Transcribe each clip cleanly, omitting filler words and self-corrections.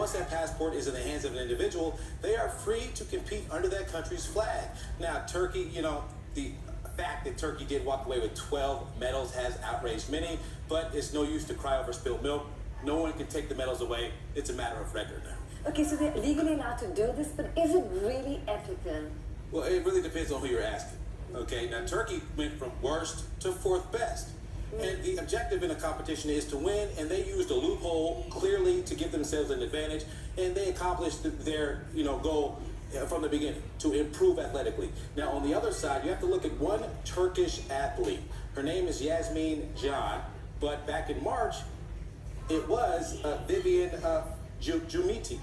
once that passport is in the hands of an individual, they are free to compete under that country's flag. Now, Turkey, the fact that Turkey did walk away with 12 medals has outraged many, but it's no use to cry over spilled milk. No one can take the medals away. It's a matter of record now. Okay, so they're legally allowed to do this, but is it really ethical? Well, it really depends on who you're asking. Okay, now Turkey went from worst to fourth best. And the objective in a competition is to win, and they used a loophole clearly to give themselves an advantage, and they accomplished their goal from the beginning, to improve athletically. Now, on the other side, you have to look at one Turkish athlete. Her name is Yasmin Can, but back in March, it was Vivian Jumuti.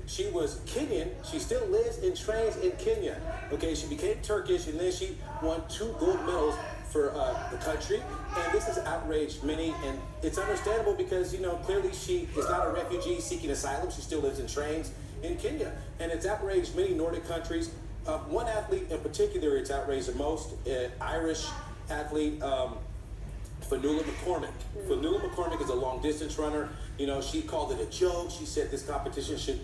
She was Kenyan. She still lives and trains in Kenya. Okay, she became Turkish, and then she won 2 gold medals for the country. And this has outraged many, and it's understandable because, clearly she is not a refugee seeking asylum. She still lives and trains in Kenya. And it's outraged many Nordic countries. One athlete in particular it's outraged the most, Irish athlete, Fionnuala McCormick. Fionnuala McCormick is a long-distance runner. She called it a joke. She said this competition should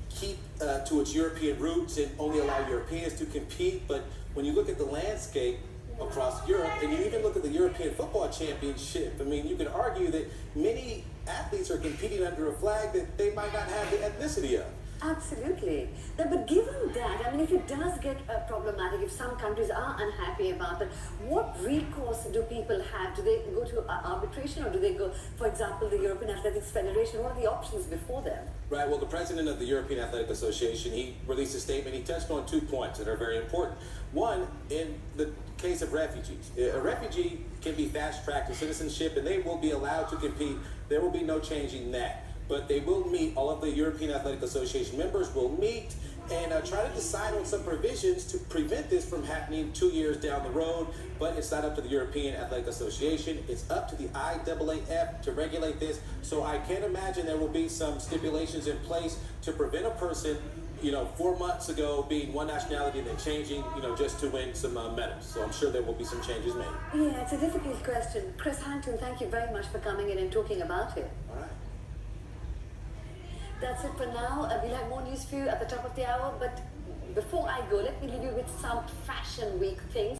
keep to its European roots and only allow Europeans to compete. But when you look at the landscape across Europe, and you even look at the European Football Championship, you can argue that many athletes are competing under a flag that they might not have the ethnicity of. Absolutely. No, but given that, if it does get problematic, if some countries are unhappy about it, what recourse do people have? Do they go to arbitration, or do they go, for example, the European Athletics Federation? What are the options before them? Right, well, the president of the European Athletic Association, he released a statement. He touched on 2 points that are very important. One, in the case of refugees. A refugee can be fast-tracked to citizenship, and they will be allowed to compete. There will be no changing that. But they will meet, all of the European Athletic Association members will meet and try to decide on some provisions to prevent this from happening 2 years down the road. But it's not up to the European Athletic Association. It's up to the IAAF to regulate this. So I can't imagine there will be some stipulations in place to prevent a person, 4 months ago being one nationality and then changing, just to win some medals. So I'm sure there will be some changes made. Yeah, it's a difficult question. Chris Harrington, thank you very much for coming in and talking about it. All right. That's it for now. We'll have more news for you at the top of the hour. But before I go, let me leave you with some Fashion Week things.